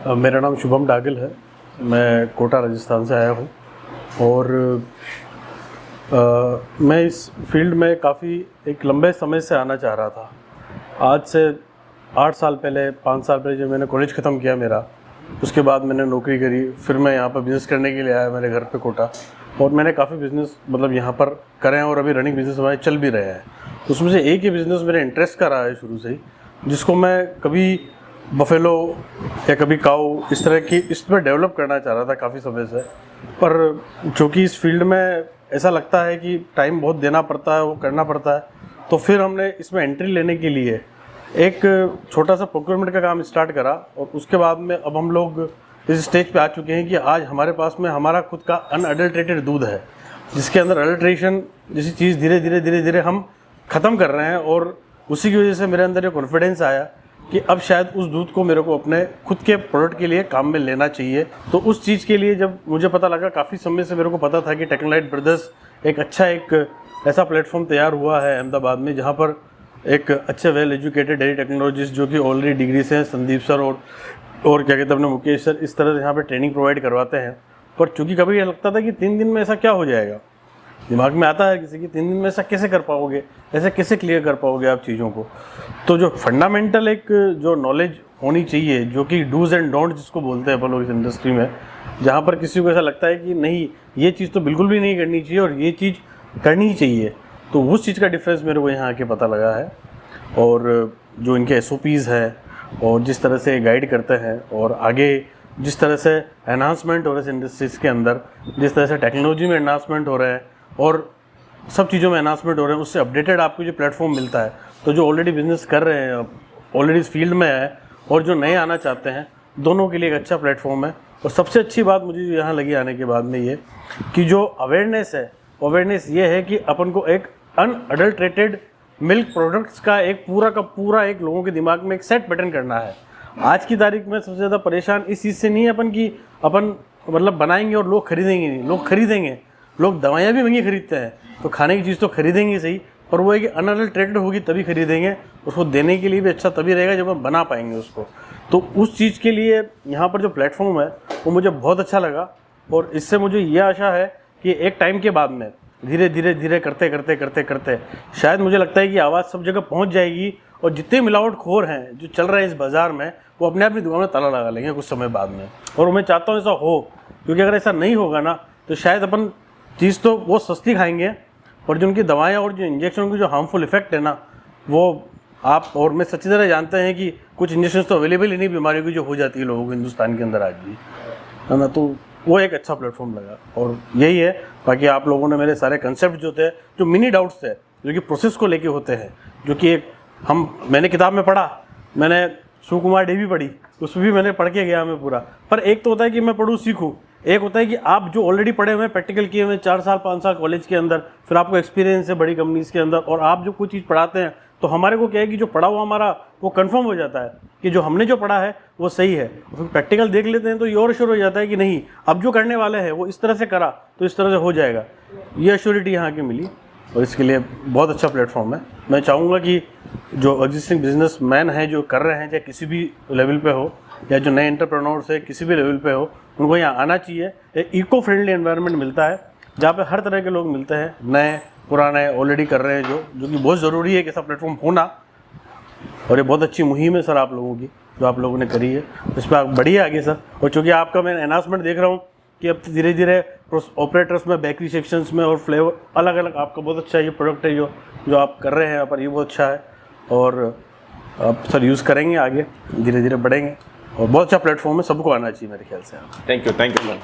मेरा नाम शुभम डागिल है। मैं कोटा राजस्थान से आया हूँ और मैं इस फील्ड में काफ़ी एक लंबे समय से आना चाह रहा था। आज से 8 साल पहले 5 साल पहले जब मैंने कॉलेज ख़त्म किया मेरा, उसके बाद मैंने नौकरी करी। फिर मैं यहाँ पर बिज़नेस करने के लिए आया मेरे घर पे कोटा, और मैंने काफ़ी बिज़नेस मतलब यहाँ पर करे हैं और अभी रनिंग बिज़नेस हमारे चल भी रहे हैं। उसमें से एक ही बिज़नेस मेरे इंटरेस्ट का रहा है शुरू से ही, जिसको मैं कभी बफेलो या कभी काऊ इस तरह की इस पर डेवलप करना चाह रहा था काफ़ी समय से। पर चूँकि इस फील्ड में ऐसा लगता है कि टाइम बहुत देना पड़ता है, वो करना पड़ता है, तो फिर हमने इसमें एंट्री लेने के लिए एक छोटा सा प्रोक्योरमेंट का काम स्टार्ट करा। और उसके बाद में अब हम लोग इस स्टेज पे आ चुके हैं कि आज हमारे पास में हमारा खुद का अनअडल्ट्रेटेड दूध है, जिसके अंदर अडल्ट्रेशन जैसी चीज़ धीरे धीरे हम ख़त्म कर रहे हैं। और उसी की वजह से मेरे अंदर ये कॉन्फिडेंस आया कि अब शायद उस दूध को मेरे को अपने खुद के प्रोडक्ट के लिए काम में लेना चाहिए। तो उस चीज़ के लिए जब मुझे पता लगा, काफ़ी समय से मेरे को पता था कि टेक्नोलाइट ब्रदर्स एक ऐसा प्लेटफॉर्म तैयार हुआ है अहमदाबाद में, जहाँ पर एक अच्छे वेल एजुकेटेड डेयरी टेक्नोलॉजिस्ट जो कि ऑलरेडी डिग्री से हैं, संदीप सर और क्या कहते हैं अपने मुकेश सर, इस तरह से यहाँ पे ट्रेनिंग प्रोवाइड करवाते हैं। पर चूँकि कभी ये लगता था कि 3 दिन में ऐसा क्या हो जाएगा, दिमाग में आता है किसी की 3 दिन में ऐसा कैसे कर पाओगे, ऐसे कैसे क्लियर कर पाओगे आप चीज़ों को। तो जो फंडामेंटल एक जो नॉलेज होनी चाहिए, जो कि डूज एंड डोंट जिसको बोलते हैं अपन लोग इस इंडस्ट्री में, जहाँ पर किसी को ऐसा लगता है कि नहीं ये चीज़ तो बिल्कुल भी नहीं करनी चाहिए और ये चीज़ करनी चाहिए, तो उस चीज़ का डिफरेंस मेरे को यहाँ आके पता लगा है। और जो इनके SOPs है और जिस तरह से गाइड करते हैं, और आगे जिस तरह से एनहांसमेंट हो रहा है इस इंडस्ट्रीज़ के अंदर, जिस तरह से टेक्नोलॉजी में एनहांसमेंट हो रहा है और सब चीज़ों में एनहांसमेंट हो रहे हैं, उससे अपडेटेड आपको जो प्लेटफॉर्म मिलता है। तो जो ऑलरेडी बिजनेस कर रहे हैं, ऑलरेडी इस फील्ड में है, और जो नए आना चाहते हैं, दोनों के लिए एक अच्छा प्लेटफॉर्म है। और सबसे अच्छी बात मुझे यहाँ लगी आने के बाद में ये कि जो अवेयरनेस है, अवेयरनेस ये है कि अपन को एक अनअडल्ट्रेटेड मिल्क प्रोडक्ट्स का एक पूरा का पूरा एक लोगों के दिमाग में एक सेट पैटर्न करना है। आज की तारीख में सबसे ज़्यादा परेशान इस चीज़ से नहीं है अपन कि अपन मतलब बनाएंगे और लोग खरीदेंगे नहीं। लोग खरीदेंगे, लोग दवाइयाँ भी महंगी खरीदते हैं, तो खाने की चीज़ तो खरीदेंगे सही, पर वो है कि अनअडल्ट्रेटेड होगी तभी खरीदेंगे, उसको देने के लिए भी अच्छा तभी रहेगा जब हम बना पाएंगे उसको। तो उस चीज़ के लिए यहाँ पर जो प्लेटफॉर्म है वो मुझे बहुत अच्छा लगा। और इससे मुझे ये आशा है कि एक टाइम के बाद में धीरे धीरे करते शायद मुझे लगता है कि आवाज़ सब जगह पहुँच जाएगी, और जितने मिलावटखोर हैं जो चल रहे हैं इस बाज़ार में, वो अपने अपनी दुकान में ताला लगा लेंगे कुछ समय बाद में। और मैं चाहता हूँ ऐसा हो, क्योंकि अगर ऐसा नहीं होगा ना तो शायद अपन चीज़ तो वो सस्ती खाएंगे, और जो उनकी दवाएँ और जो इंजेक्शन की जो हार्मफुल इफेक्ट है ना, वो आप और मैं सच्ची तरह जानते हैं कि कुछ इंजेक्शन तो अवेलेबल ही नहीं बीमारियों की जो हो जाती है लोगों को हिंदुस्तान के अंदर आज भी, है ना। तो वो एक अच्छा प्लेटफॉर्म लगा, और यही है। बाकी आप लोगों ने मेरे सारे कंसेप्ट जो थे, जो मिनी डाउट्स थे, जो कि प्रोसेस को लेके होते हैं, जो कि एक मैंने किताब में पढ़ा, मैंने शिव कुमार डे भी पढ़ी, उसमें भी मैंने पढ़ के गया मैं पूरा। पर एक तो होता है कि मैं पढ़ूँ सीखूँ, एक होता है कि आप जो ऑलरेडी पढ़े हुए हैं, प्रैक्टिकल किए हुए 4 साल 5 साल कॉलेज के अंदर, फिर आपको एक्सपीरियंस है बड़ी कंपनीज के अंदर, और आप जो कोई चीज़ पढ़ाते हैं तो हमारे को क्या है कि जो पढ़ा हुआ हमारा वो कंफर्म हो जाता है कि जो हमने जो पढ़ा है वो सही है। फिर प्रैक्टिकल देख लेते हैं तो ये और श्योर हो जाता है कि नहीं, अब जो करने वाले हैं वो इस तरह से करा तो इस तरह से हो जाएगा। ये एश्योरिटी यहाँ की मिली, और इसके लिए बहुत अच्छा प्लेटफॉर्म है। मैं चाहूँगा कि जो एग्जिस्टिंग बिजनेसमैन हैं जो कर रहे हैं, चाहे किसी भी लेवल पे हो, या जो नए एंटरप्रेन्योर्स है किसी भी लेवल पे हो, उनको यहाँ आना चाहिए। एक इको फ्रेंडली एनवायरनमेंट मिलता है जहाँ पे हर तरह के लोग मिलते हैं, नए पुराने ऑलरेडी कर रहे हैं, जो कि बहुत ज़रूरी है कि ऐसा प्लेटफॉर्म होना। और ये बहुत अच्छी मुहिम है सर आप लोगों की, जो आप लोगों ने करी है, इस पर आप बढ़िए आगे सर। और चूँकि आपका मैं अनाउंसमेंट देख रहा हूँ कि अब धीरे धीरे ऑपरेटर्स में, बेकरी सेक्शंस में और फ्लेवर अलग अलग, आपका बहुत अच्छा ये प्रोडक्ट है जो आप कर रहे हैं यहाँ पर, ये बहुत अच्छा है। और आप सर यूज़ करेंगे आगे, धीरे धीरे बढ़ेंगे, और बहुत अच्छा प्लेटफॉर्म है, सबको आना चाहिए मेरे ख्याल से। Thank you ma'am.